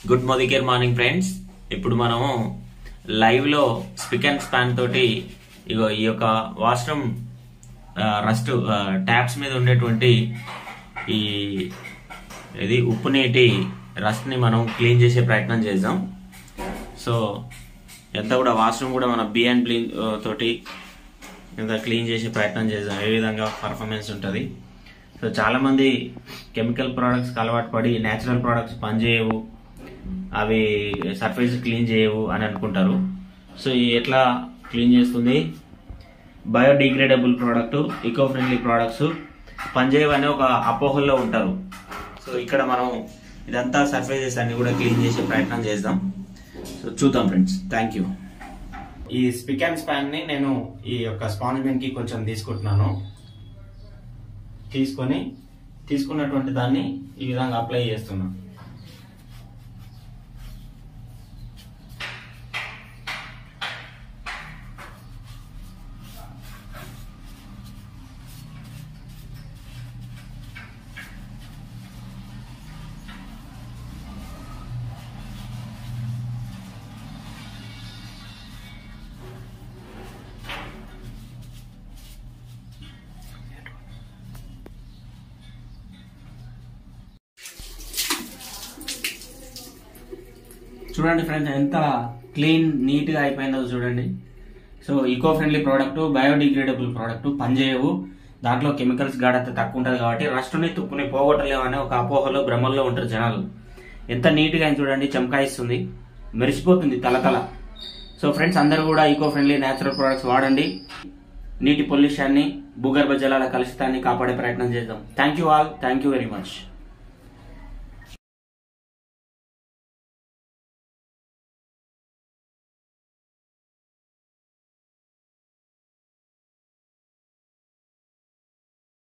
Good morning friends. ఇప్పుడు మనము live లో స్పిక్ అండ్ స్పాన్ తోటి ఇగో ఈ యొక్క వాష్రూమ్ రస్ట్ ట్యాప్స్ మీద ఉండేటువంటి ఈ ఇది ఉప్పు నీటి రస్ట్ ని మనం క్లీన్ చేసే ప్రయత్నం చేద్దాం. సో ఎంత కూడా వాష్రూమ్ కూడా మన బిఎన్ క్లీన్ తోటి ఎంత క్లీన్ చేసే ప్రయత్నం చేద్దాం, ఏ విధంగా పర్ఫార్మెన్స్ ఉంటుంది. సో చాలా మంది కెమికల్ ప్రోడక్ట్స్ అలవాటు పడి నేచురల్ ప్రోడక్ట్స్ పనిచేయవు, అవి సర్ఫేస్ క్లీన్ చేయవు అని అనుకుంటారు. సో ఎట్లా క్లీన్ చేస్తుంది? Biodegradable product, eco friendly products పనిచేయవు అనే ఒక అపోహల్లో ఉంటారు. సో ఇక్కడ మనం ఇదంతా సర్ఫేసెస్ అన్ని కూడా క్లీన్ చేసే ప్రయత్నం చేద్దాం. సో చూద్దాం ఫ్రెండ్స్. Thank you. ఈ స్పిక్ అండ్ స్పాన్ ని నేను ఈ యొక్క స్పాంజ్ కి కొంచెం తీసుకుంటున్నాను. తీసుకున్నటువంటి దాన్ని ఈ విధంగా అప్లై చేస్తున్నాను. చూడండి ఫ్రెండ్స్, ఎంత క్లీన్ నీట్ గా అయిపోయిందో చూడండి. So eco friendly product, biodegradable product, పనిచేయవు, దాంట్లో కెమికల్స్ గాఢత తక్కువ ఉంటుంది కాబట్టి రస్టుని తుప్పుని పోగొట్టలేము అనే ఒక అపోహలో భ్రమల్లో ఉంటారు జనాలు. ఎంత నీట్ గా చూడండి, చమకాయిస్తుంది, మెరిసిపోతుంది తలతల. సో ఫ్రెండ్స్, అందరూ కూడా ఈకో ఫ్రెండ్లీ నేచురల్ ప్రోడక్ట్స్ వాడండి. నీటి పొల్యూషన్ని, భూగర్భ జలాల కలుషితాన్ని కాపాడే ప్రయత్నం చేద్దాం. Thank you all. Thank you very much.